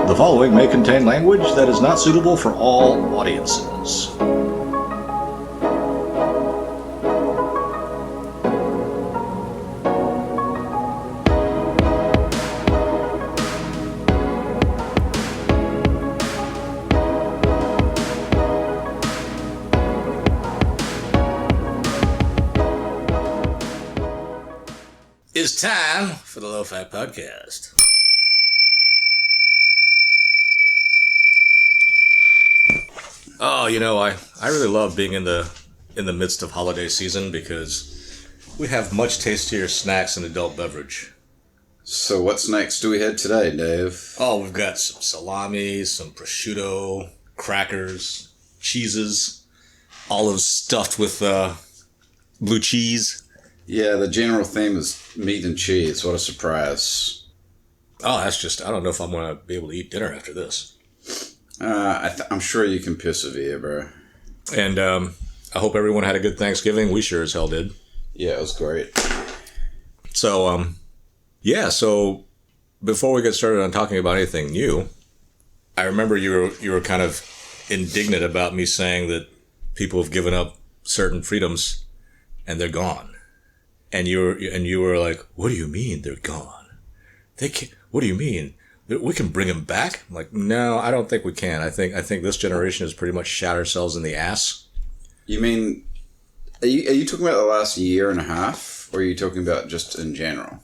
The following may contain language that is not suitable for all audiences. It's time for the Lo-Fi Podcast. Oh, I really love being in the midst of holiday season because we have much tastier snacks and adult beverage. So what snacks do we have today, Dave? Oh, we've got some salami, some prosciutto, crackers, cheeses, olives stuffed with blue cheese. Yeah, the general theme is meat and cheese. What a surprise. Oh, I don't know if I'm going to be able to eat dinner after this. I'm sure you can persevere, bro. And I hope everyone had a good Thanksgiving. We sure as hell did. Yeah, it was great. So, so before we get started on talking about anything new, I remember you were kind of indignant about me saying that people have given up certain freedoms and they're gone. And you were like, what do you mean they're gone? They can't, what do you mean? We can bring them back? I'm like, no, I don't think we can. I think this generation has pretty much shot ourselves in the ass. You mean, are you talking about the last year and a half? Or are you talking about just in general?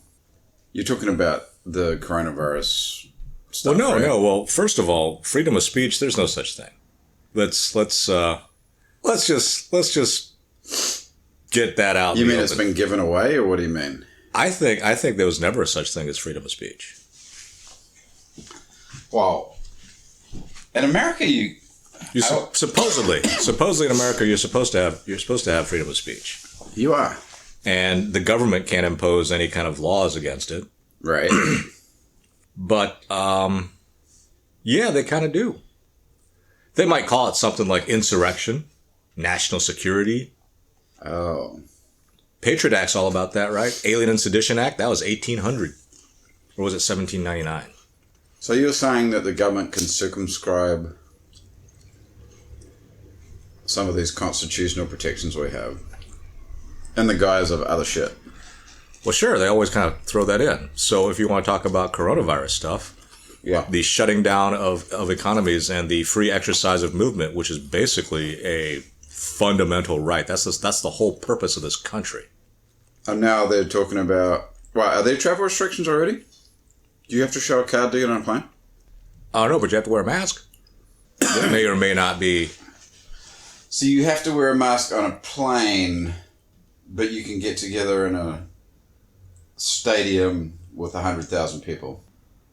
You're talking about the coronavirus stuff, Well, no, right? no. Well, first of all, freedom of speech, there's no such thing. Let's just get that out. You mean it's been given away, or what do you mean? I think there was never such thing as freedom of speech. Well, in America, supposedly in America, you're supposed to have freedom of speech. You are, and the government can't impose any kind of laws against it. right? But yeah, they kind of do. They might call it something like insurrection, national security. Oh. Patriot Act's all about that, right? Alien and Sedition Act, that was 1800. Or was it 1799? So you're saying that the government can circumscribe some of these constitutional protections we have in the guise of other shit? Well, sure, they always kind of throw that in. So if you want to talk about coronavirus stuff, Yeah. the shutting down of economies and the free exercise of movement, which is basically a fundamental right. That's the whole purpose of this country. And now they're talking about... Right, are there travel restrictions already? Do you have to show a card to get on a plane? I don't know, but you have to wear a mask. It may or may not be. So you have to wear a mask on a plane, but you can get together in a stadium with 100,000 people.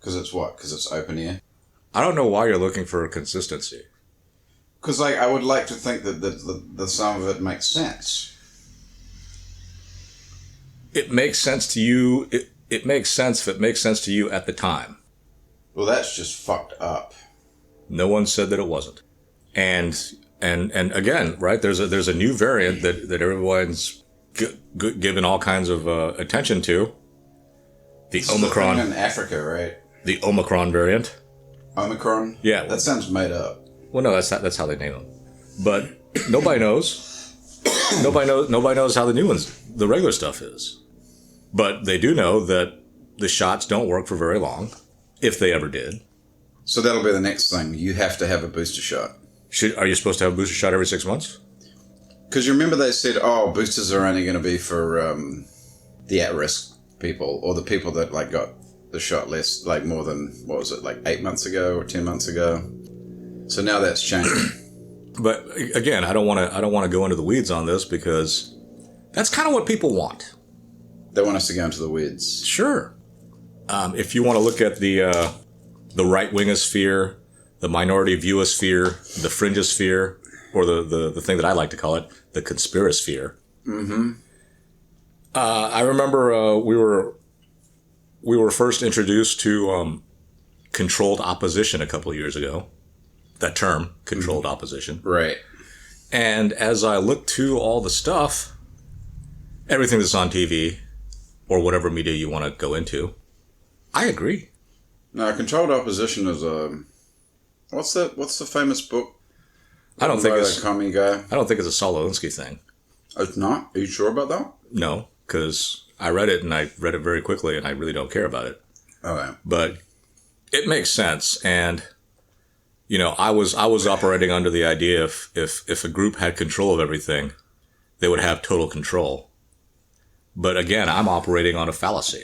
Because it's what? Because it's open air? I don't know why you're looking for consistency. Because I would like to think that the some of it makes sense. It makes sense to you. It makes sense if it makes sense to you at the time. Well, that's just fucked up. No one said that it wasn't. And again, right? There's a new variant that everyone's given all kinds of attention to. The Omicron in Africa, right? The Omicron variant. Omicron? Yeah. That sounds made up. Well, no, that's how they name them. But nobody knows. Nobody knows how the new ones, the regular stuff is. But they do know that the shots don't work for very long, if they ever did. So that'll be the next thing. You have to have a booster shot. Are you supposed to have a booster shot every 6 months? Because you remember they said, boosters are only going to be for the at-risk people, or the people that got the shot less, more than, 8 months ago or 10 months ago. So now that's changing. But again, I don't want to go into the weeds on this because that's kind of what people want. They want us to go into the weeds. Sure. If you want to look at the right-wingosphere, the minority viewosphere, the fringosphere, or the thing that I like to call it, the conspirasphere. Mm-hmm. I remember we were first introduced to controlled opposition a couple of years ago. That term, controlled opposition. Right. And as I looked to all the stuff, everything that's on TV, or whatever media you want to go into, I agree. No, controlled opposition is a... What's the famous book? I don't think it's... That commie guy. I don't think it's a Saul Alinsky thing. It's not? Are you sure about that? No, because I read it and I read it very quickly and I really don't care about it. Okay. But it makes sense. And, you know, I was operating under the idea if a group had control of everything, they would have total control. But again, I'm operating on a fallacy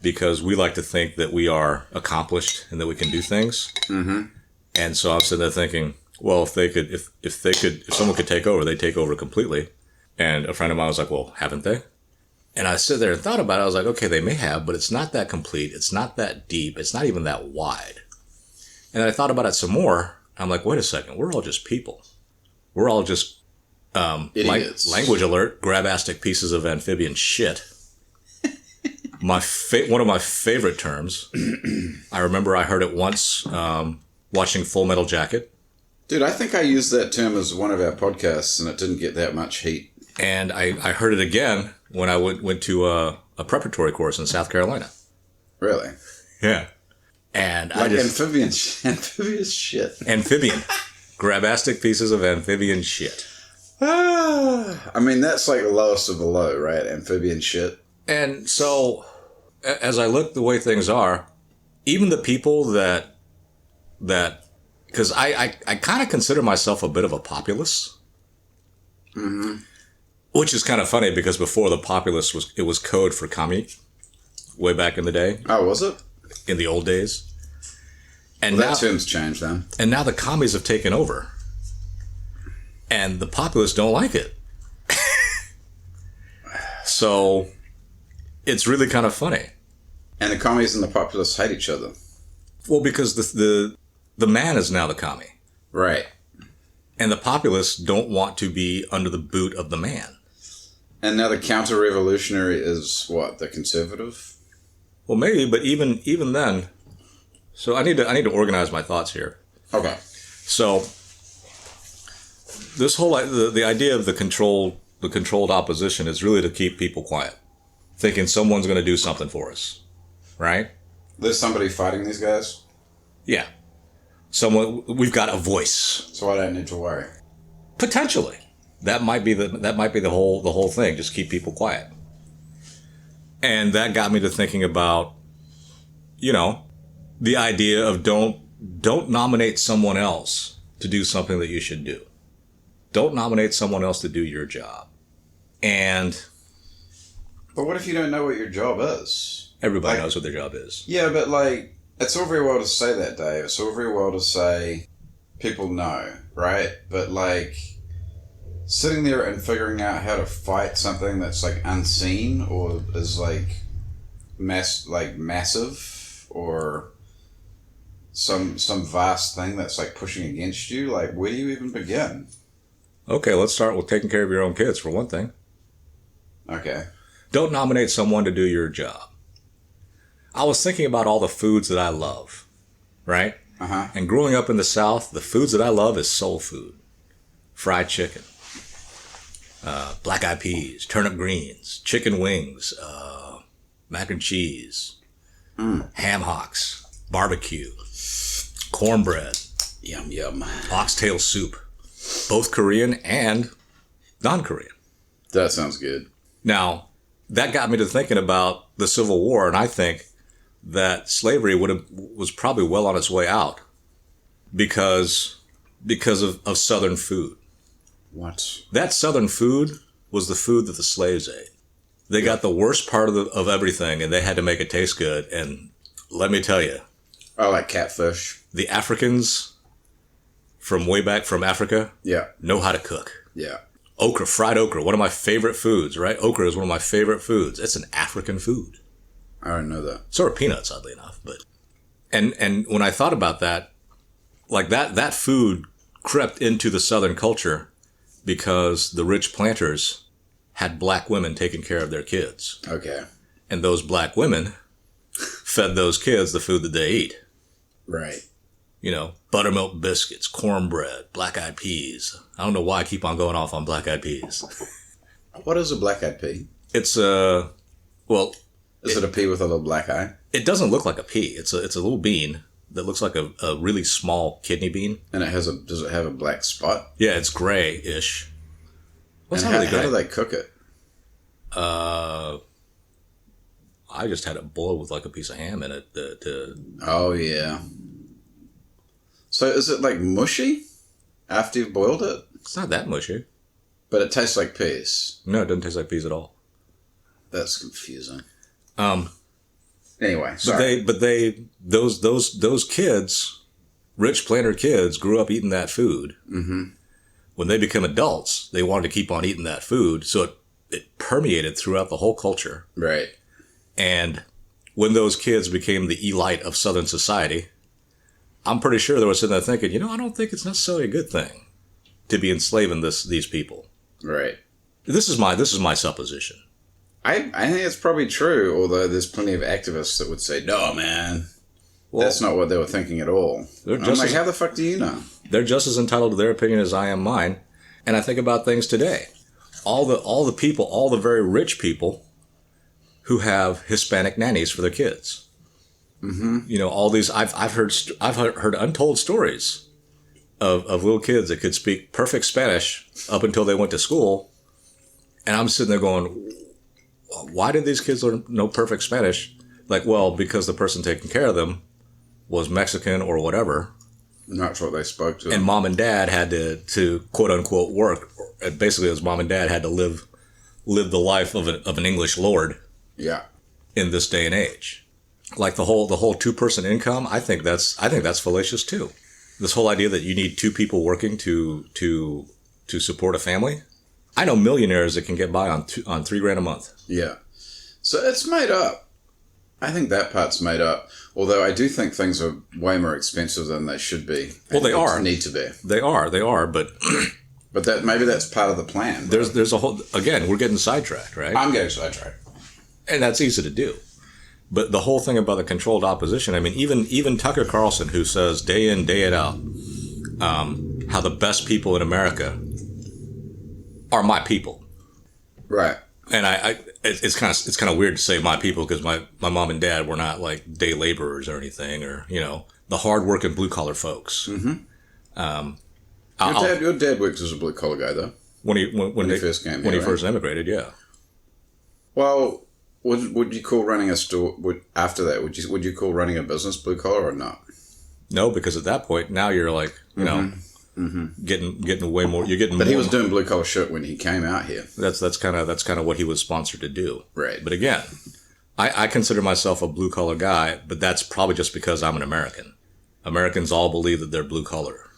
because we like to think that we are accomplished and that we can do things. Mm-hmm. And so I'm sitting there thinking, well, if someone could take over, they'd take over completely. And a friend of mine was like, well, haven't they? And I sit there and thought about it. I was like, okay, they may have, but it's not that complete. It's not that deep. It's not even that wide. And I thought about it some more. I'm like, wait a second. We're all just people. We're all just, language alert, grabastic pieces of amphibian shit. One of my favorite terms. I remember I heard it once watching Full Metal Jacket. Dude, I think I used that term as one of our podcasts and it didn't get that much heat. And I heard it again when I went to a preparatory course in South Carolina. Really? Yeah. And like amphibious shit. Amphibian. Grabastic pieces of amphibian shit. I mean, that's like the lowest of the low, right? Amphibian shit. And so, as I look the way things are, even the people that because I kind of consider myself a bit of a populist. Mm-hmm. Which is kind of funny because before the populist was code for commie, way back in the day. Oh, was it? In the old days. And well, that term's changed then. And now the commies have taken over. And the populists don't like it. So it's really kind of funny. And the commies and the populists hate each other. Well, because the man is now the commie. Right. And the populists don't want to be under the boot of the man. And now the counter-revolutionary is what? The conservative? Well, maybe, but even then. So I need to organize my thoughts here. Okay. So this whole the idea of the controlled opposition is really to keep people quiet, thinking someone's going to do something for us, right? There's somebody fighting these guys? Yeah. We've got a voice. So I don't need to worry. Potentially. That might be the whole thing. Just keep people quiet. And that got me to thinking about, you know, the idea of don't nominate someone else to do something that you should do. Don't nominate someone else to do your job. And but what if you don't know what your job is? Everybody knows what their job is. Yeah, but like, it's all very well to say that, Dave. It's all very well to say people know, right? But like, sitting there and figuring out how to fight something that's like unseen or is like massive or some vast thing that's like pushing against you, like where do you even begin? Okay, let's start with taking care of your own kids for one thing. Okay. Don't nominate someone to do your job. I was thinking about all the foods that I love, right? Uh-huh. And growing up in the South, the foods that I love is soul food. Fried chicken, black-eyed peas, turnip greens, chicken wings, mac and cheese, ham hocks, barbecue, cornbread, yum, oxtail soup, both Korean and non-Korean. That sounds good. Now, that got me to thinking about the Civil War, and I think that slavery was probably well on its way out because of Southern food. What? That Southern food was the food that the slaves ate. They got the worst part of everything, and they had to make it taste good. And let me tell you, I like catfish. The Africans from way back from Africa, know how to cook. Yeah. Okra, fried okra, one of my favorite foods, right? Okra is one of my favorite foods. It's an African food. I didn't know that. So are peanuts, oddly enough. But and when I thought about that, like that food crept into the Southern culture because the rich planters had black women taking care of their kids. Okay. And those black women fed those kids the food that they eat. Right. You know, buttermilk biscuits, cornbread, black-eyed peas. I don't know why I keep on going off on black-eyed peas. What is a black-eyed pea? It's well... Is it a pea with a little black eye? It doesn't look like a pea. It's a little bean that looks like a really small kidney bean. And does it have a black spot? Yeah, it's gray-ish. And how do they cook it? I just had it boiled with like a piece of ham in it. Oh, yeah. So is it like mushy after you've boiled it? It's not that mushy. But it tastes like peas. No, it doesn't taste like peas at all. That's confusing. Anyway, sorry. But those kids, rich planter kids, grew up eating that food. Mm-hmm. When they became adults, they wanted to keep on eating that food, so it permeated throughout the whole culture. Right. And when those kids became the elite of Southern society, I'm pretty sure they were sitting there thinking, I don't think it's necessarily a good thing to be enslaving these people. Right. This is my supposition. I think it's probably true, although there's plenty of activists that would say, no, man, that's not what they were thinking at all. I'm like, how the fuck do you know? They're just as entitled to their opinion as I am mine. And I think about things today. All the people, all the very rich people who have Hispanic nannies for their kids. Mm-hmm. All these, I've heard untold stories of little kids that could speak perfect Spanish up until they went to school. And I'm sitting there going, why did these kids know perfect Spanish? Like, well, because the person taking care of them was Mexican or whatever. And that's what they spoke to. And mom and dad had to quote unquote work. Basically, it was mom and dad had to live the life of an English lord. Yeah. In this day and age, like the whole 2-person income, I think that's fallacious too. This whole idea that you need 2 people working to support a family. I know millionaires that can get by on $3,000 a month. Yeah. So it's made up. I think that part's made up. Although I do think things are way more expensive than they should be. Well, they are. Need to be. They are, but but maybe that's part of the plan. There's a whole, again, we're getting sidetracked, right? I'm getting sidetracked. And that's easy to do. But the whole thing about the controlled opposition, I mean, even Tucker Carlson, who says day in, day it out, how the best people in America are my people. Right. And it's kind of weird to say my people because my mom and dad were not like day laborers or anything, or the hardworking blue collar folks. Mm-hmm. Your dad works as a blue collar guy though. When he first came here, when he first immigrated, yeah. Well, would you call running a store after that? Would you call running a business blue collar or not? No, because at that point now you're like getting way more. You're getting. But he was doing blue collar shit when he came out here. That's kind of what he was sponsored to do. Right. But again, I consider myself a blue collar guy, but that's probably just because I'm an American. Americans all believe that they're blue collar.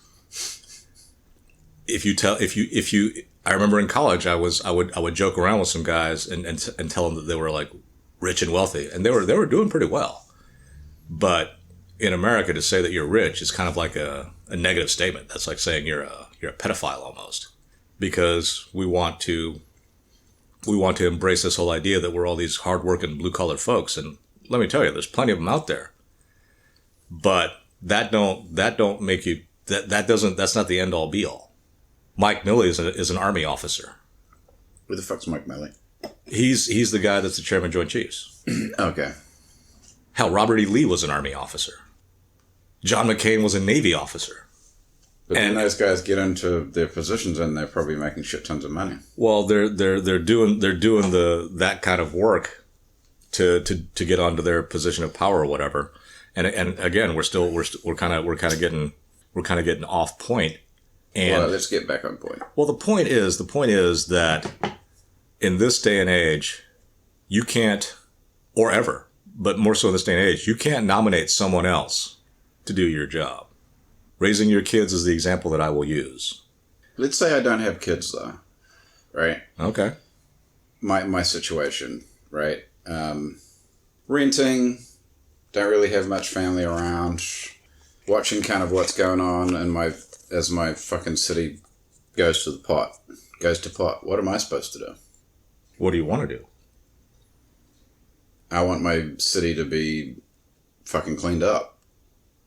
I remember in college I would joke around with some guys and tell them that they were like rich and wealthy, and they were doing pretty well. But in America, to say that you're rich is kind of like a negative statement. That's like saying you're a pedophile almost, because we want to embrace this whole idea that we're all these hardworking blue collar folks. And let me tell you, there's plenty of them out there. But that don't make you that's not the end all be all. Mike Milley is an Army officer. Who the fuck's Mike Milley? He's the guy that's the chairman of Joint Chiefs. Okay. Hell, Robert E. Lee was an Army officer. John McCain was a Navy officer. But when those guys get into their positions, and they're probably making shit tons of money. Well, they're doing that kind of work to get onto their position of power or whatever. And again, we're kind of getting off point. And well, let's get back on point. Well, the point is that in this day and age, you can't, or ever, but more so in this day and age, you can't nominate someone else to do your job. Raising your kids is the example that I will use. Let's say I don't have kids, though, right? Okay. My situation, right? Renting, don't really have much family around, watching kind of what's going on as my fucking city goes to pot. What am I supposed to do? What do you want to do? I want my city to be fucking cleaned up.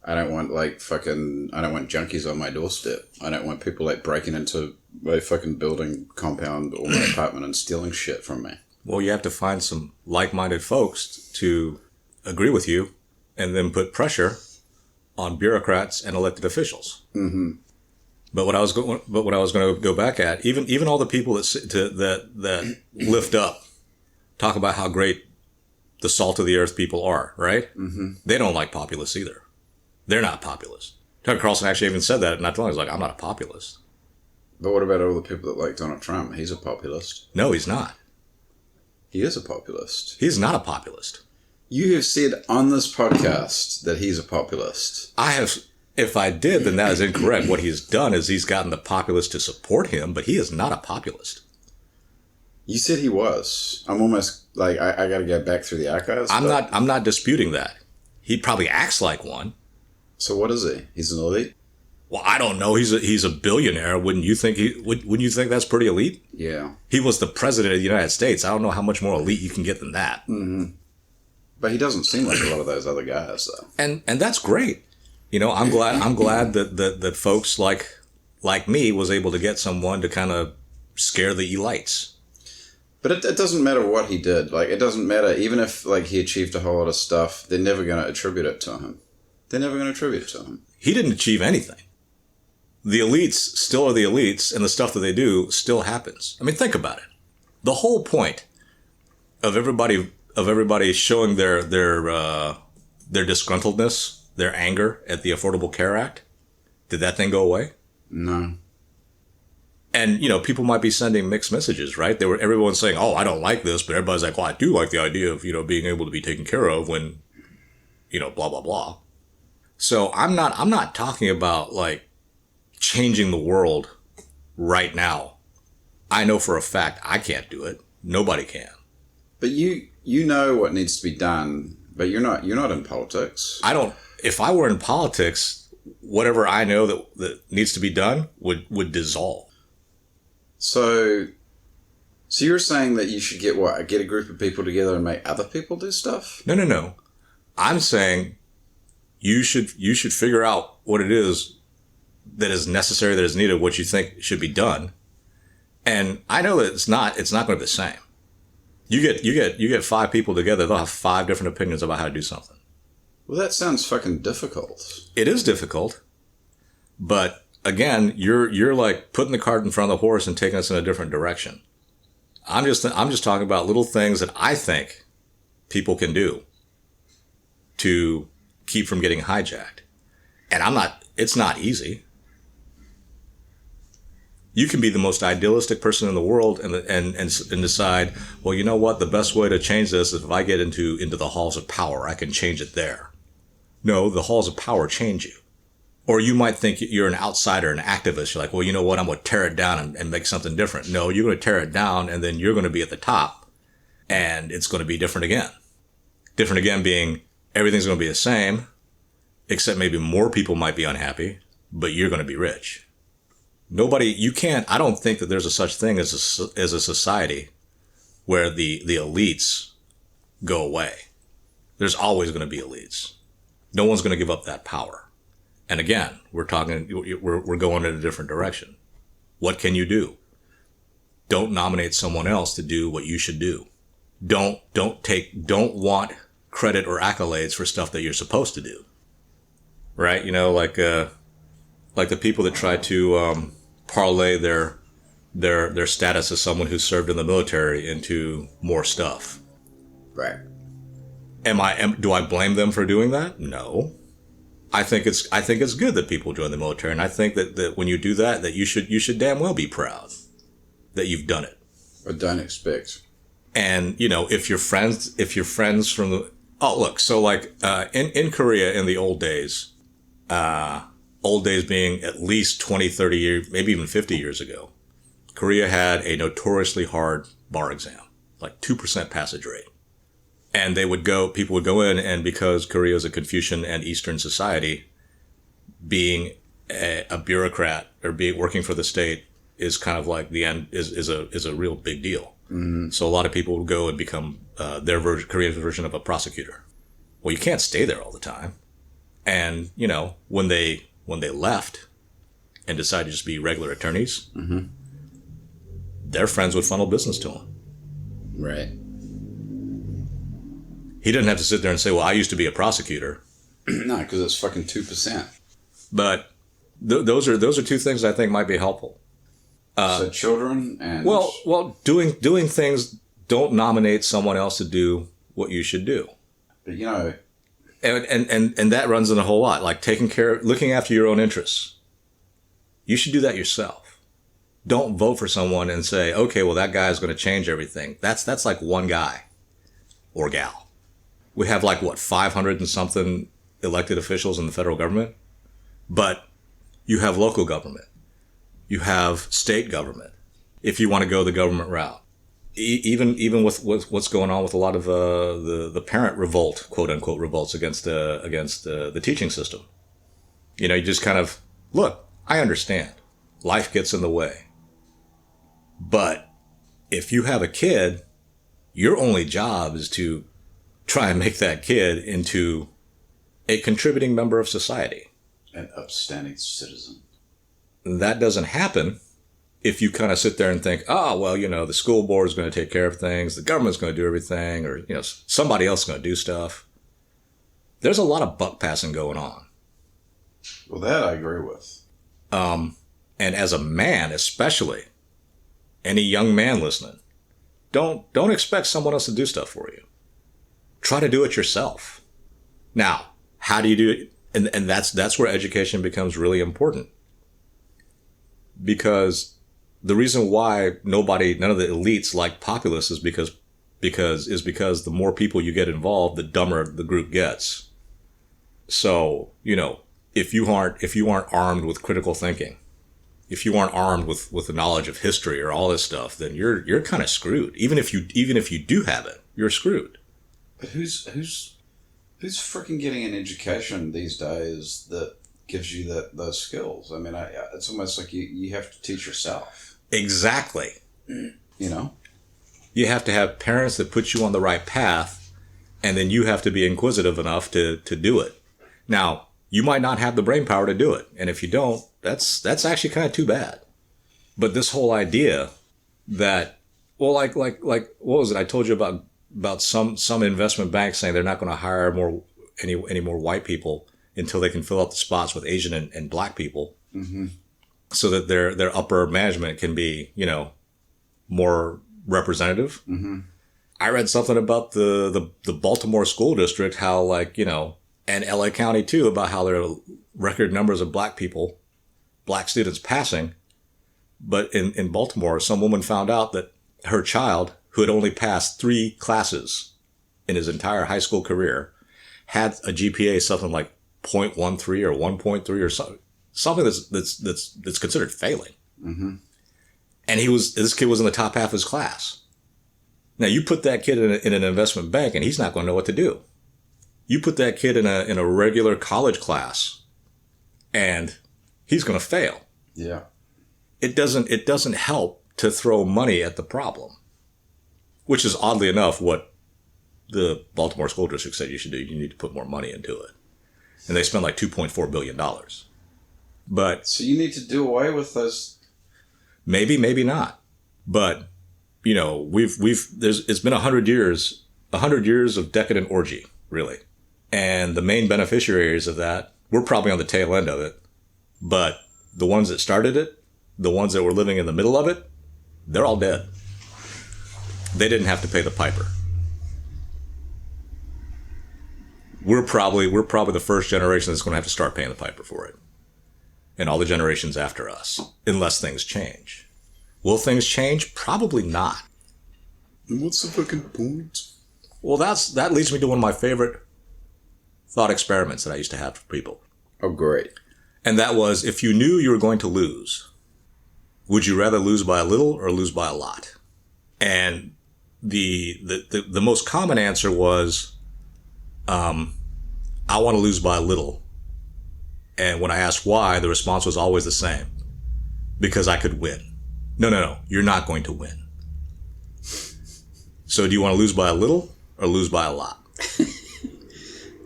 I don't want junkies on my doorstep. I don't want people like breaking into my fucking building compound or my apartment and stealing shit from me. Well, you have to find some like-minded folks to agree with you and then put pressure on bureaucrats and elected officials. Mm-hmm. But what I was going to go back at, even all the people that lift up, talk about how great the salt of the earth people are, right? Mm-hmm. They don't like populists either. They're not populist. Tucker Carlson actually even said that not too long ago. He's like, I'm not a populist. But what about all the people that like Donald Trump? He's a populist. No, he's not. He is a populist. He's not a populist. You have said on this podcast that he's a populist. I have. If I did, then that is incorrect. What he's done is he's gotten the populace to support him, but he is not a populist. You said he was. I'm almost like I got to go back through the archives. I'm not disputing that. He probably acts like one. So what is he? He's an elite? Well, I don't know. He's a billionaire. Wouldn't you think wouldn't you think that's pretty elite? Yeah. He was the president of the United States. I don't know how much more elite you can get than that. Mm-hmm. But he doesn't seem like a lot of those other guys, though. And that's great. You know, I'm glad that folks like me was able to get someone to kind of scare the elites. But it doesn't matter what he did. Like, it doesn't matter. Even if, like, he achieved a whole lot of stuff, they're never going to attribute it to him. They're never going to attribute it to him. He didn't achieve anything. The elites still are the elites, and the stuff that they do still happens. I mean, think about it. The whole point of everybody showing their disgruntledness, their anger at the Affordable Care Act, did that thing go away? No. And, you know, people might be sending mixed messages, right? Everyone's saying, oh, I don't like this, but everybody's like, well, I do like the idea of, you know, being able to be taken care of when, you know, blah, blah, blah. So I'm not talking about, like, changing the world right now. I know for a fact I can't do it. Nobody can. But you know what needs to be done, but you're not in politics. If I were in politics, whatever I know that needs to be done would dissolve. So you're saying that you should get a group of people together and make other people do stuff? No. I'm saying you should figure out what it is that is necessary, that is needed, what you think should be done. And I know that it's not going to be the same. You get 5 people together, they'll have 5 different opinions about how to do something. Well, that sounds fucking difficult. It is difficult. But again, you're like putting the cart in front of the horse and taking us in a different direction. I'm just talking about little things that I think people can do to keep from getting hijacked. And it's not easy. You can be the most idealistic person in the world and decide, well, you know what? The best way to change this is if I get into the halls of power, I can change it there. No, the halls of power change you. Or you might think you're an outsider, an activist. You're like, well, you know what? I'm going to tear it down and make something different. No, you're going to tear it down and then you're going to be at the top and it's going to be different again. Different again being everything's going to be the same, except maybe more people might be unhappy, but you're going to be rich. I don't think that there's a such thing as a society where the elites go away. There's always going to be elites. No one's going to give up that power. And again, we're going in a different direction. What can you do? Don't nominate someone else to do what you should do. Don't want credit or accolades for stuff that you're supposed to do. Right? You know, like the people that try to parlay their status as someone who served in the military into more stuff. Right. Do I blame them for doing that? No. I think it's good that people join the military, and I think that when you do that you should damn well be proud that you've done it. But don't expect. And you know, if you're friends from the so like in Korea in the old days being at least 20, 30 years, maybe even 50 years ago, Korea had a notoriously hard bar exam, like 2% passage rate. And people would go in, and because Korea is a Confucian and Eastern society, being a bureaucrat or working for the state is kind of like the end is a real big deal. Mm-hmm. So a lot of people would go and become Korean version of a prosecutor. Well, you can't stay there all the time. And, you know, when they left and decided to just be regular attorneys, mm-hmm. their friends would funnel business to them. Right. He doesn't have to sit there and say, well, I used to be a prosecutor. No, because it's fucking 2%. But those are two things I think might be helpful. So children and... Well, doing things don't nominate someone else to do what you should do. But, you know... And that runs in a whole lot, like looking after your own interests. You should do that yourself. Don't vote for someone and say, okay, well, that guy is going to change everything. That's like one guy or gal. We have 500 and something elected officials in the federal government, but you have local government. You have state government. If you want to go the government route, even with what's going on with a lot of the parent revolt, quote unquote revolts against the teaching system. You just kind of look. I understand, life gets in the way, but if you have a kid, your only job is to try and make that kid into a contributing member of society, an upstanding citizen. That doesn't happen if you kind of sit there and think, oh, well, the school board is going to take care of things, the government's going to do everything, or, somebody else is going to do stuff. There's a lot of buck passing going on. Well, that I agree with. And as a man, especially, any young man listening, don't expect someone else to do stuff for you. Try to do it yourself. Now, how do you do it? And that's where education becomes really important. Because the reason why none of the elites like populists is because the more people you get involved, the dumber the group gets. So, if you aren't armed with critical thinking, if you aren't armed with the knowledge of history or all this stuff, then you're kind of screwed. Even if you do have it, you're screwed. But who's freaking getting an education these days that gives you those skills? I mean, it's almost like you have to teach yourself. Exactly. You have to have parents that put you on the right path, and then you have to be inquisitive enough to do it. Now, you might not have the brain power to do it, and if you don't, that's actually kind of too bad. But this whole idea that, well, like what was it I told you about some investment banks saying they're not going to hire any more white people until they can fill up the spots with Asian and black people, mm-hmm. so that their upper management can be, more representative. Mm-hmm. I read something about the Baltimore school district, how and LA County too, about how there are record numbers of black students passing. But in Baltimore, some woman found out that her child, who had only passed 3 classes in his entire high school career, had a GPA something like 0.13 or 1.3 or something that's considered failing. Mm-hmm. And this kid was in the top half of his class. Now you put that kid in an investment bank and he's not going to know what to do. You put that kid in a regular college class and he's going to fail. Yeah. It doesn't help to throw money at the problem, which is oddly enough what the Baltimore School District said you should do. You need to put more money into it. And they spent like $2.4 billion. But so you need to do away with those. Maybe not. But, it's been 100 years of decadent orgy, really. And the main beneficiaries of that, we're probably on the tail end of it. But the ones that started it, the ones that were living in the middle of it, they're all dead. They didn't have to pay the piper. We're probably the first generation that's going to have to start paying the piper for it. And all the generations after us, unless things change. Will things change? Probably not. And what's the fucking point? Well, that leads me to one of my favorite thought experiments that I used to have for people. Oh, great. And that was, if you knew you were going to lose, would you rather lose by a little or lose by a lot? And the most common answer was, I want to lose by a little. And when I asked why, the response was always the same. Because I could win. No, you're not going to win. So do you want to lose by a little or lose by a lot?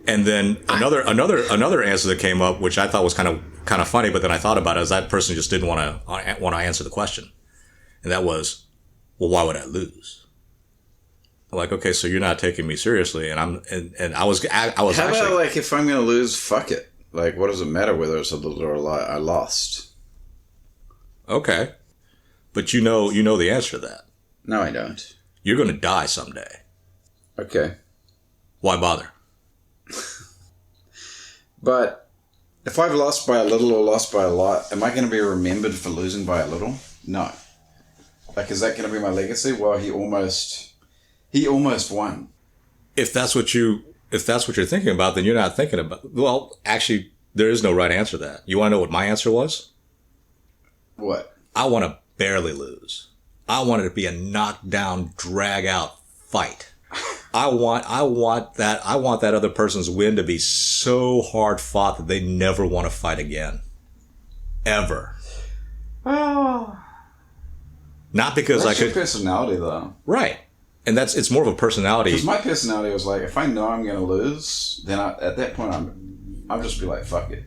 And then another answer that came up, which I thought was kind of funny, but then I thought about it, is that person just didn't want to answer the question. And that was, well, why would I lose? Like, okay, so you're not taking me seriously, and I was How actually about, like, if I'm going to lose, fuck it. Like, what does it matter whether it's a little or a lot? I lost. okay, but you know the answer to that. No, I don't. You're going to die someday. Okay. Why bother? But if I've lost by a little or lost by a lot, am I going to be remembered for losing by a little? No. Like, is that going to be my legacy? Well, he almost won. If that's what you're thinking about, then you're not thinking about. Well, actually, there is no right answer to that. You want to know what my answer was? What? I want to barely lose. I want it to be a knockdown, drag out fight. I want that other person's win to be so hard fought that they never want to fight again. Ever. Oh. Not because That's I could. your personality, though. Right. And it's more of a personality. Because my personality was like, if I know I'm going to lose, then at that point I'll just be like, fuck it.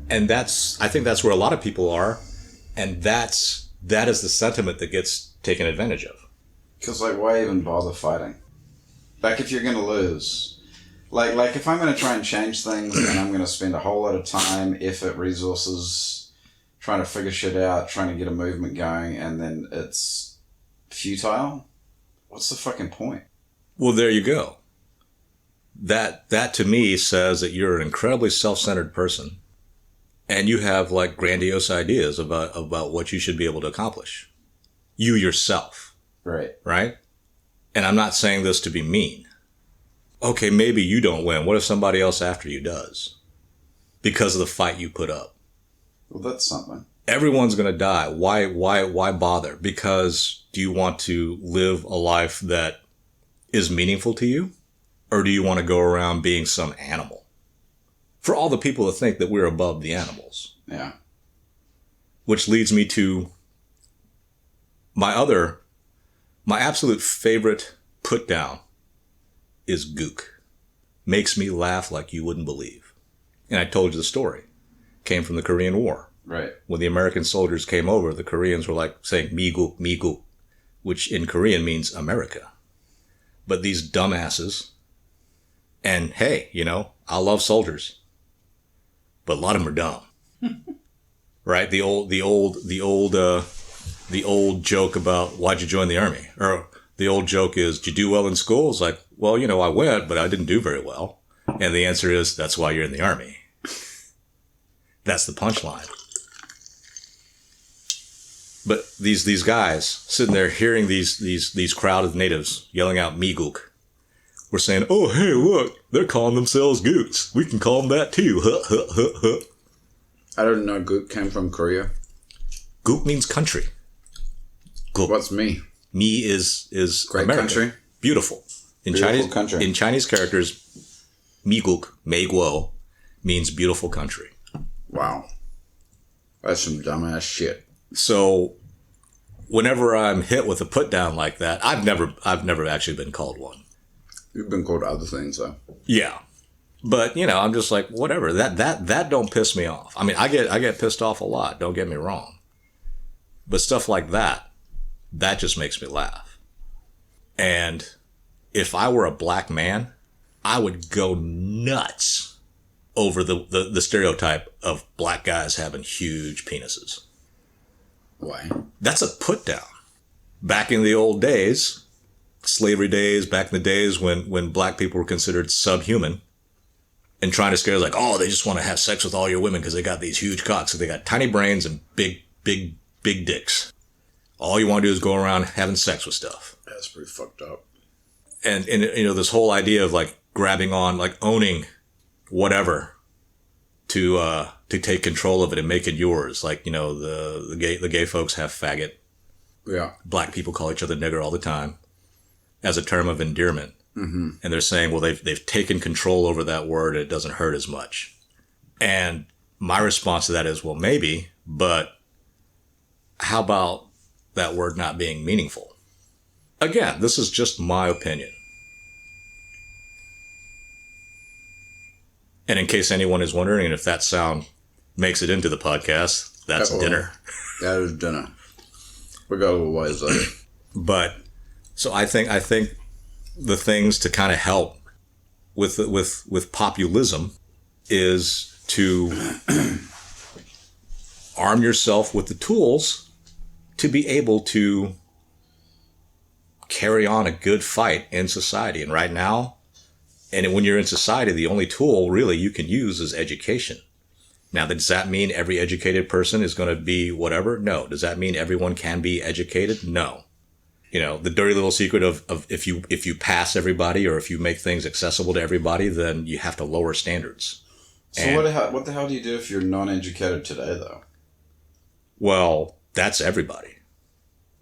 And I think that's where a lot of people are. And that is the sentiment that gets taken advantage of. Because, like, why even bother fighting? Like, if you're going to lose, like if I'm going to try and change things and I'm going to spend a whole lot of time, effort, resources, trying to figure shit out, trying to get a movement going, and then it's futile, what's the fucking point? Well, there you go. That to me says that you're an incredibly self-centered person, and you have, like, grandiose ideas about what you should be able to accomplish. You yourself. Right. Right? And I'm not saying this to be mean. Okay, maybe you don't win. What if somebody else after you does? Because of the fight you put up. Well, that's something. Everyone's going to die. Why bother? Because do you want to live a life that is meaningful to you? Or do you want to go around being some animal? For all the people that think that we're above the animals. Yeah. Which leads me to my absolute favorite put down is gook. Makes me laugh like you wouldn't believe. And I told you the story. Came from the Korean War. Right. When the American soldiers came over, the Koreans were like saying migu, which in Korean means America. But these dumbasses, and hey, I love soldiers, but a lot of them are dumb. Right? The old joke about why'd you join the army? Or the old joke is, did you do well in school? It's like, well, I went, but I didn't do very well. And the answer is, that's why you're in the army. That's the punchline. But these guys sitting there hearing these crowd of natives yelling out "Miguk," were saying, "Oh, hey, look, they're calling themselves gooks. We can call them that too." I didn't know gook came from Korea. Gook means country. Gook. What's me? Me is Great America. country. Beautiful. In Beautiful country. In Chinese characters, "Miguk," Mei Guo, means beautiful country. Wow. That's some dumbass shit. So whenever I'm hit with a put down like that, I've never actually been called one. You've been called other things, though. Yeah. But, I'm just like, whatever. That don't piss me off. I mean, I get pissed off a lot, don't get me wrong. But stuff like that just makes me laugh. And if I were a black man, I would go nuts over the stereotype of black guys having huge penises. Why? That's a put down. Back in the old days, slavery days, back in the days when black people were considered subhuman, and trying to scare like, oh, they just want to have sex with all your women because they got these huge cocks. So they got tiny brains and big dicks. All you want to do is go around having sex with stuff. That's pretty fucked up. And this whole idea of like grabbing on, like owning whatever to take control of it and make it yours. Like, the gay folks have faggot. Yeah. Black people call each other nigger all the time as a term of endearment. Mm-hmm. And they're saying, well, they've taken control over that word. And it doesn't hurt as much. And my response to that is, well, maybe, but how about that word not being meaningful? Again, this is just my opinion. And in case anyone is wondering, and if that sound makes it into the podcast, that's dinner. That is dinner. We got a little ways of it. But, so I think the things to kind of help with populism is to arm yourself with the tools to be able to carry on a good fight in society. And right now, and when you're in society, the only tool really you can use is education. Now, does that mean every educated person is going to be whatever? No. Does that mean everyone can be educated? No. You know, the dirty little secret of if you pass everybody or if you make things accessible to everybody, then you have to lower standards. So what the hell do you do if you're non-educated today, though? Well, that's everybody.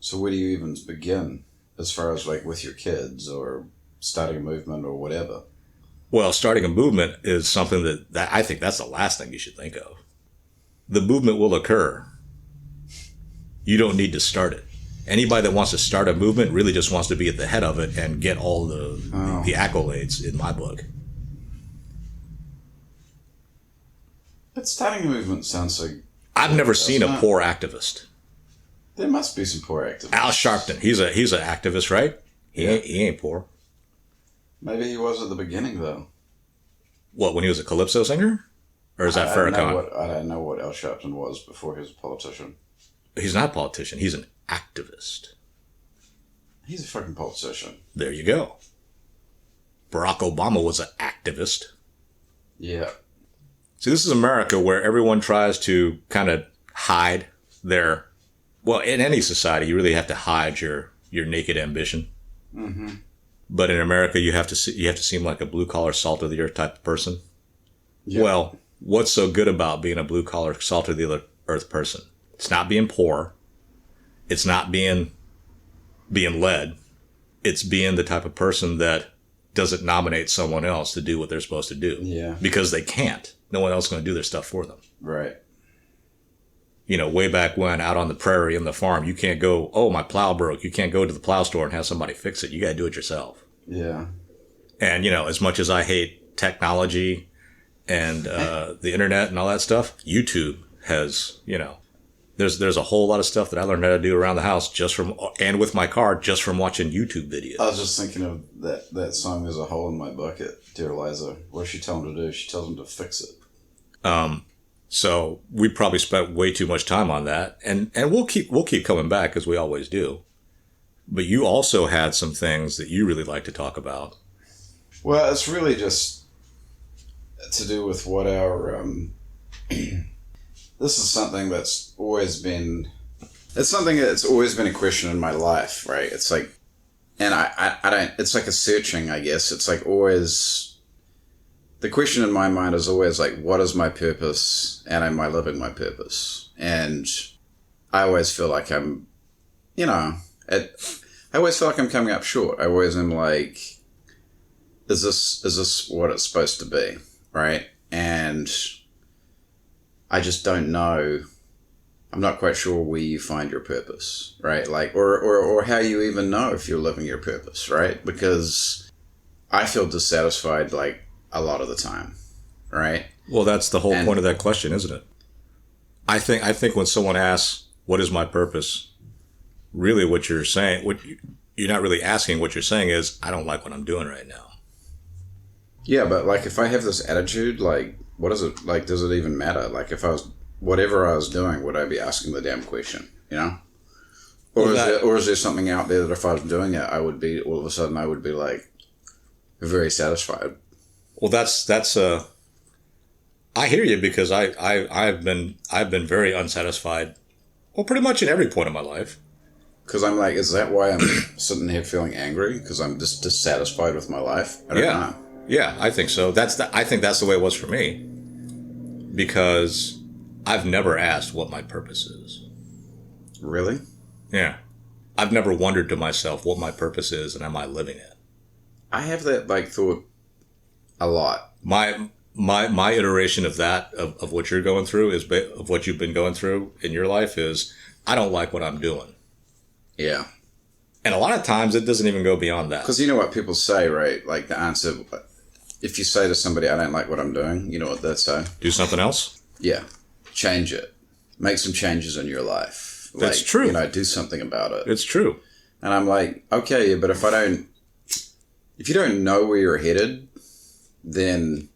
So where do you even begin as far as like with your kids or starting a movement or whatever? Well, starting a movement is something that I think that's the last thing you should think of. The movement will occur. You don't need to start it. Anybody that wants to start a movement really just wants to be at the head of it and get all the accolades in my book. But starting a movement sounds like... I've never seen a poor activist. There must be some poor activists. Al Sharpton, he's an activist, right? He ain't poor. Maybe he was at the beginning, though. What, when he was a calypso singer? Or is that Farrakhan? I don't know what Al Sharpton was before he was a politician. He's not a politician. He's an activist. He's a fucking politician. There you go. Barack Obama was an activist. Yeah. See, this is America where everyone tries to kind of hide their... Well, in any society, you really have to hide your naked ambition. Mm-hmm. But in America, you have to seem like a blue-collar, salt-of-the-earth type of person. Yep. Well, what's so good about being a blue-collar, salt-of-the-earth person? It's not being poor. It's not being led. It's being the type of person that doesn't nominate someone else to do what they're supposed to do. Yeah. Because they can't. No one else is going to do their stuff for them. Right. You know, way back when, out on the prairie and the farm, you can't go, oh, my plow broke. You can't go to the plow store and have somebody fix it. You got to do it yourself. Yeah. And, you know, as much as I hate technology and the internet and all that stuff, YouTube has, you know, there's a whole lot of stuff that I learned how to do around the house and with my car just from watching YouTube videos. I was just thinking of that song, There's a Hole in My Bucket, Dear Liza. What does she tell him to do? She tells him to fix it. So we probably spent way too much time on that, and we'll keep coming back as we always do. But you also had some things that you really like to talk about. Well, it's really just to do with what our this is something that's always been a question in my life, right? It's like, and I don't. It's like a searching, I guess. It's like always. The question in my mind is always like, what is my purpose, and am I living my purpose? And I always feel like I'm, I always feel like I'm coming up short. I always am like, is this what it's supposed to be, right? And I just don't know. I'm not quite sure where you find your purpose, right? Like, or how you even know if you're living your purpose, right? Because I feel dissatisfied, like, a lot of the time, right? Well, that's the whole point of that question, isn't it? I think when someone asks, what is my purpose? Really what you're saying, you're not really asking, what you're saying is, I don't like what I'm doing right now. Yeah, but like if I have this attitude, like, what is it, like, does it even matter? Like if whatever I was doing, would I be asking the damn question, you know? Or is there something out there that if I was doing it, all of a sudden I would be like very satisfied? Well, that's I hear you, because I've been very unsatisfied. Well, pretty much in every point of my life. Because I'm like, is that why I'm sitting here feeling angry? Because I'm just dissatisfied with my life? I don't know. Yeah, I think so. I think that's the way it was for me. Because I've never asked what my purpose is. Really? Yeah. I've never wondered to myself what my purpose is and am I living it? I have that like thought a lot. My iteration of that, of what you're going through, of what you've been going through in your life is, I don't like what I'm doing. Yeah. And a lot of times it doesn't even go beyond that. Because you know what people say, right? Like the answer, if you say to somebody, I don't like what I'm doing, you know what they'd say? Do something else? Yeah. Change it. Make some changes in your life. That's true. Do something about it. It's true. And I'm like, okay, but if I don't if you don't know where you're headed, then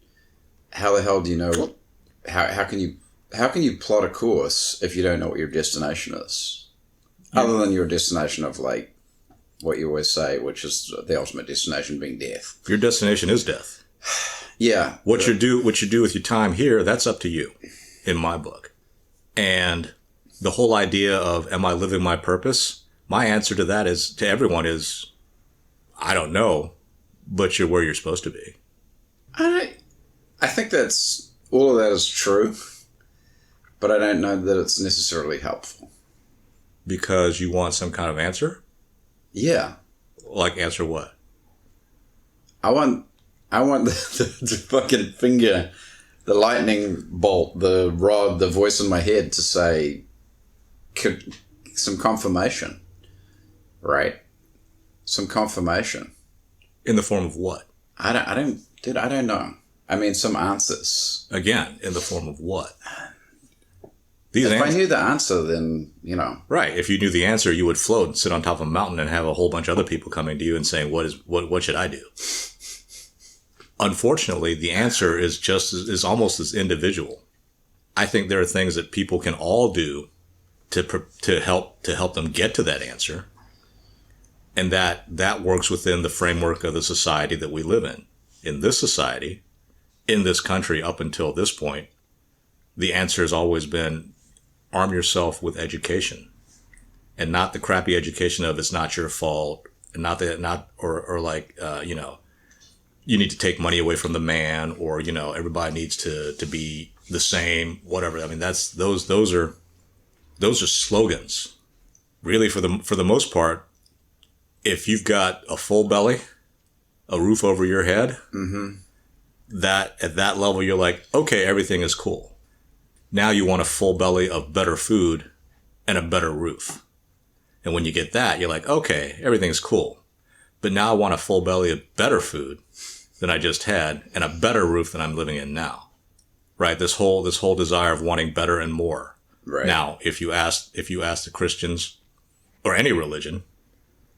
how the hell do you know? How can you plot a course if you don't know what your destination is? Other than your destination of like what you always say, which is the ultimate destination being death. Your destination is death. Yeah. What you do with your time here, that's up to you, in my book. And the whole idea of, am I living my purpose? My answer to that is, to everyone is, I don't know, but you're where you're supposed to be. I think that's, all of that is true, but I don't know that it's necessarily helpful. Because you want some kind of answer? Yeah. Like answer what? I want the fucking finger, the lightning bolt, the rod, the voice in my head to say some confirmation, right? Some confirmation. In the form of what? I don't know. I mean, some answers. Again, in the form of what? If I knew the answer, then, you know. Right. If you knew the answer, you would float and sit on top of a mountain and have a whole bunch of other people coming to you and saying, what should I do? Unfortunately, the answer is almost as individual. I think there are things that people can all do to help them get to that answer. And that works within the framework of the society that we live in. In this society, in this country, up until this point, the answer has always been arm yourself with education, and not the crappy education of it's not your fault, and you need to take money away from the man, or, you know, everybody needs to be the same, whatever. I mean, those are slogans. Really, for the most part, if you've got a full belly, a roof over your head, that at that level, you're like, okay, everything is cool. Now you want a full belly of better food and a better roof. And when you get that, you're like, okay, everything's cool. But now I want a full belly of better food than I just had and a better roof than I'm living in now. Right? This whole desire of wanting better and more. Right. Now, if you ask the Christians or any religion,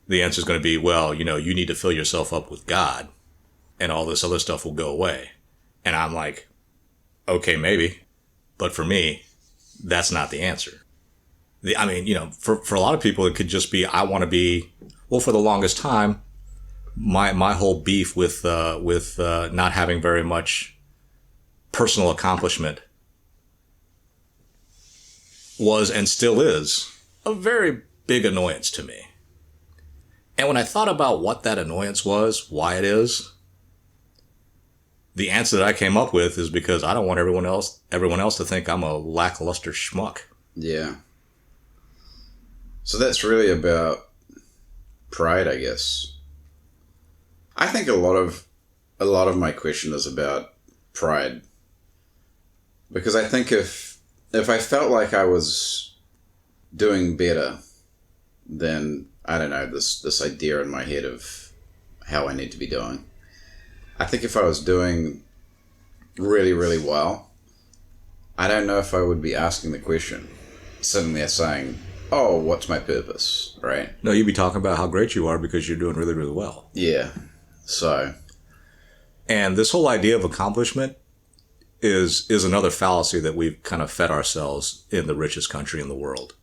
the answer is going to be, well, you know, you need to fill yourself up with God and all this other stuff will go away. And I'm like, okay, maybe. But for me, that's not the answer. I mean, you know, for a lot of people, it could just be, I want to be, well, for the longest time, my whole beef with not having very much personal accomplishment was, and still is, a very big annoyance to me. And when I thought about what that annoyance was, why it is, the answer that I came up with is because I don't want everyone else to think I'm a lackluster schmuck. Yeah. So that's really about pride, I guess. I think a lot of my question is about pride. Because I think if I felt like I was doing better than, I don't know, this idea in my head of how I need to be doing, I think if I was doing really, really well, I don't know if I would be asking the question, sitting there saying, oh, what's my purpose, right? No, you'd be talking about how great you are because you're doing really, really well. Yeah. So. And this whole idea of accomplishment is another fallacy that we've kind of fed ourselves in the richest country in the world.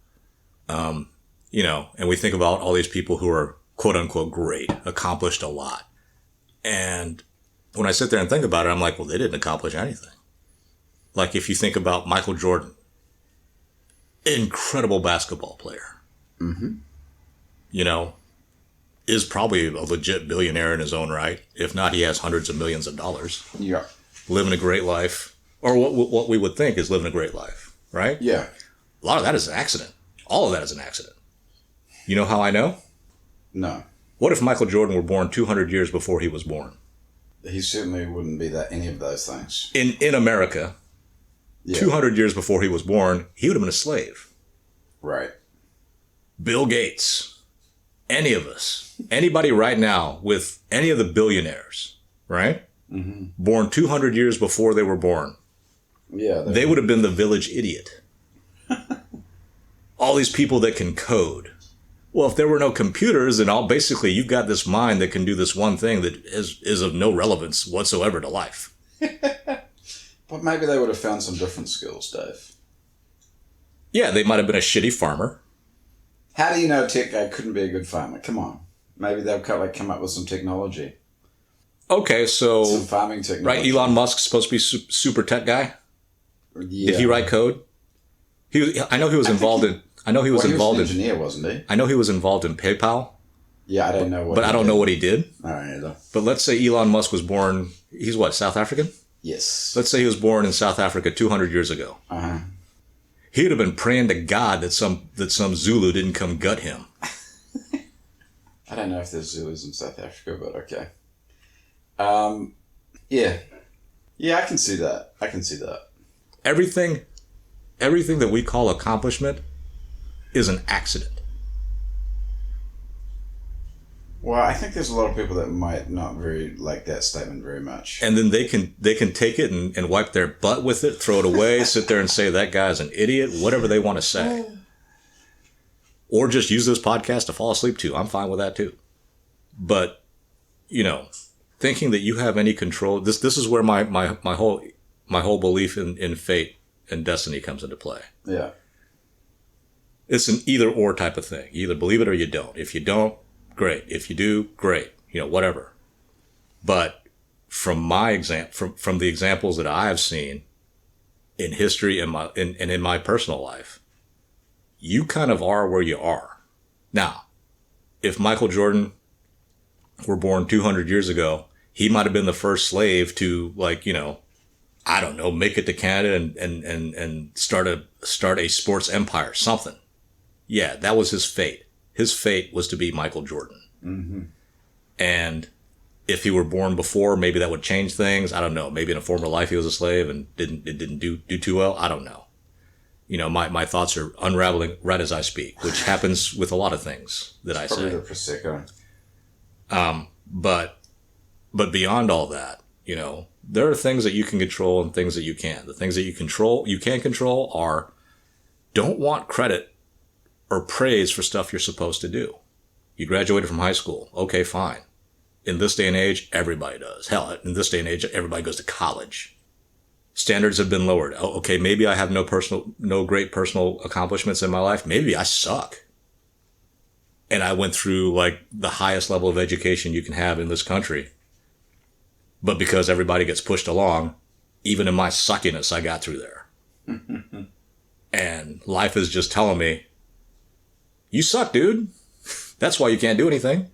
You know, and we think about all these people who are quote unquote great, accomplished a lot. And when I sit there and think about it, I'm like, well, they didn't accomplish anything. Like if you think about Michael Jordan, incredible basketball player. Mm-hmm. You know, is probably a legit billionaire in his own right. If not, he has hundreds of millions of dollars. Yeah. Living a great life, or what we would think is living a great life, right? Yeah. A lot of that is an accident. All of that is an accident. You know how I know? No. What if Michael Jordan were born 200 years before he was born? He certainly wouldn't be any of those things. In America, Yeah. 200 years before he was born, he would have been a slave. Right. Bill Gates, any of us, anybody right now with any of the billionaires, right? Mm-hmm. Born 200 years before they were born. Yeah. They would have been the village idiot. All these people that can code, Well, if there were no computers, then basically you've got this mind that can do this one thing that is of no relevance whatsoever to life. But maybe they would have found some different skills, Dave. Yeah, they might have been a shitty farmer. How do you know a tech guy couldn't be a good farmer? Come on. Maybe they'll come up with some technology. Okay, so... Some farming technology. Right, Elon Musk's supposed to be super tech guy? Yeah. Did he write code? I know he was involved in... I know he was involved in... He was an engineer, wasn't he? I know he was involved in PayPal. Yeah, I don't know what. But I don't know what he did. I don't either. But let's say Elon Musk was born. He's what, South African? Yes. Let's say he was born in South Africa 200 years ago. Uh-huh. He would have been praying to God that some Zulu didn't come gut him. I don't know if there's Zulus in South Africa, but okay. Yeah. Yeah, I can see that. Everything that we call accomplishment is an accident. Well, I think there's a lot of people that might not very like that statement very much. And then they can take it and wipe their butt with it, throw it away, sit there and say that guy's an idiot, whatever they want to say. Or just use this podcast to fall asleep to. I'm fine with that too. But, thinking that you have any control, this is where my whole belief in fate and destiny comes into play. Yeah. It's an either or type of thing. You either believe it or you don't. If you don't, great. If you do, great. Whatever. But from from the examples that I have seen in history and in my personal life, you kind of are where you are. Now, if Michael Jordan were born 200 years ago, he might have been the first slave to, I don't know, make it to Canada and start a sports empire, something. Yeah, that was his fate. His fate was to be Michael Jordan. Mm-hmm. And if he were born before, maybe that would change things. I don't know. Maybe in a former life he was a slave and didn't do too well. I don't know. My thoughts are unraveling right as I speak, which happens with a lot of things that I say. Probably the Prosecco. But beyond all that, there are things that you can control and things that you can't. The things that you can control are, don't want credit or praise for stuff you're supposed to do. You graduated from high school. Okay, fine. In this day and age, everybody does. Hell, in this day and age, everybody goes to college. Standards have been lowered. Oh, okay, maybe I have no great personal accomplishments in my life. Maybe I suck. And I went through the highest level of education you can have in this country. But because everybody gets pushed along, even in my suckiness, I got through there. And life is just telling me, you suck, dude. That's why you can't do anything.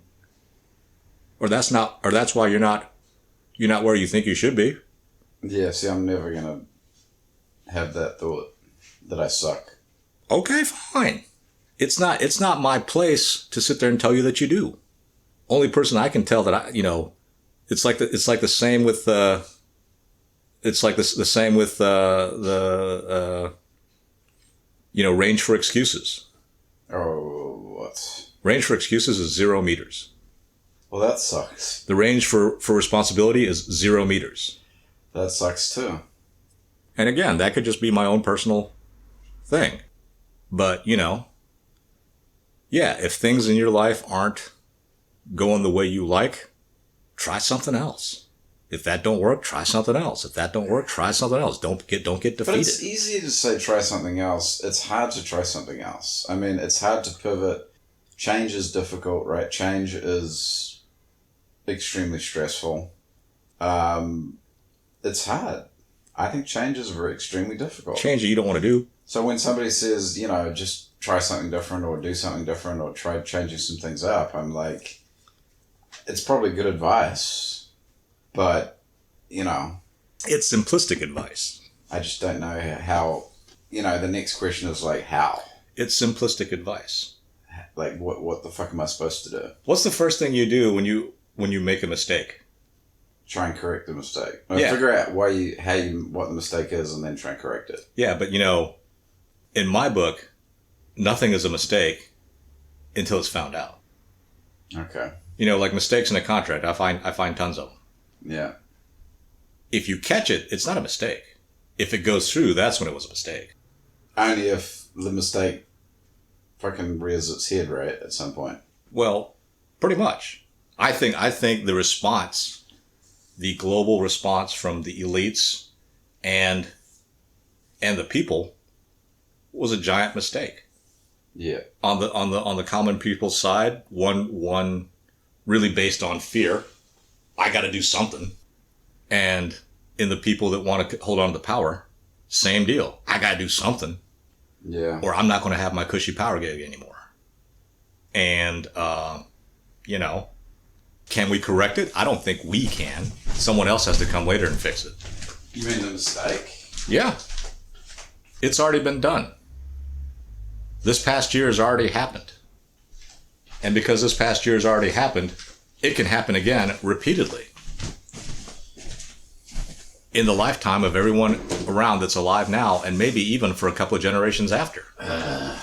Or that's why you're not where you think you should be. Yeah, see, I'm never going to have that thought that I suck. Okay, fine. It's not my place to sit there and tell you that you do. Only person I can tell that it's like the same with the range for excuses. Oh, what? Range for excuses is 0 meters. Well, that sucks. The range for responsibility is 0 meters. That sucks too. And again, that could just be my own personal thing. But, yeah, if things in your life aren't going the way you like, try something else. If that don't work, try something else. If that don't work, try something else. Don't get defeated. But it's easy to say try something else. It's hard to try something else. I mean, it's hard to pivot. Change is difficult, right? Change is extremely stressful. It's hard. I think change is extremely difficult. Change that you don't want to do. So when somebody says, just try something different or do something different or try changing some things up, I'm like, it's probably good advice, but, It's simplistic advice. I just don't know how, the next question is how? It's simplistic advice. Like, what the fuck am I supposed to do? What's the first thing you do when you make a mistake? Try and correct the mistake. Yeah. Figure out what the mistake is and then try and correct it. Yeah, but in my book, nothing is a mistake until it's found out. Okay. Like mistakes in a contract, I find tons of them. Yeah. If you catch it, it's not a mistake. If it goes through, that's when it was a mistake. Only if the mistake fucking rears its head, right, at some point. Well, pretty much. I think the response, the global response from the elites and the people was a giant mistake. Yeah. On the common people's side, one really based on fear. I got to do something. And in the people that want to hold on to the power, same deal. I got to do something. Yeah. Or I'm not going to have my cushy power gig anymore. And, can we correct it? I don't think we can. Someone else has to come later and fix it. You mean the mistake? Yeah. It's already been done. This past year has already happened. And because this past year has already happened, it can happen again repeatedly. In the lifetime of everyone around that's alive now, and maybe even for a couple of generations after. I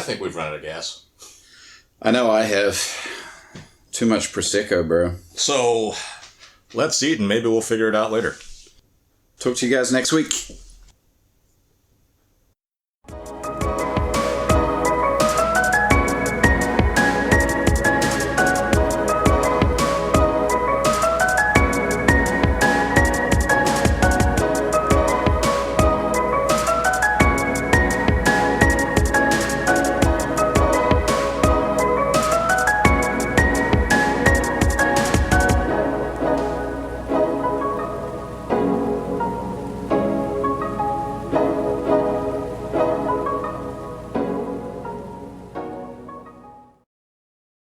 think we've run out of gas. I know I have. Too much Prosecco, bro. So, let's eat and maybe we'll figure it out later. Talk to you guys next week.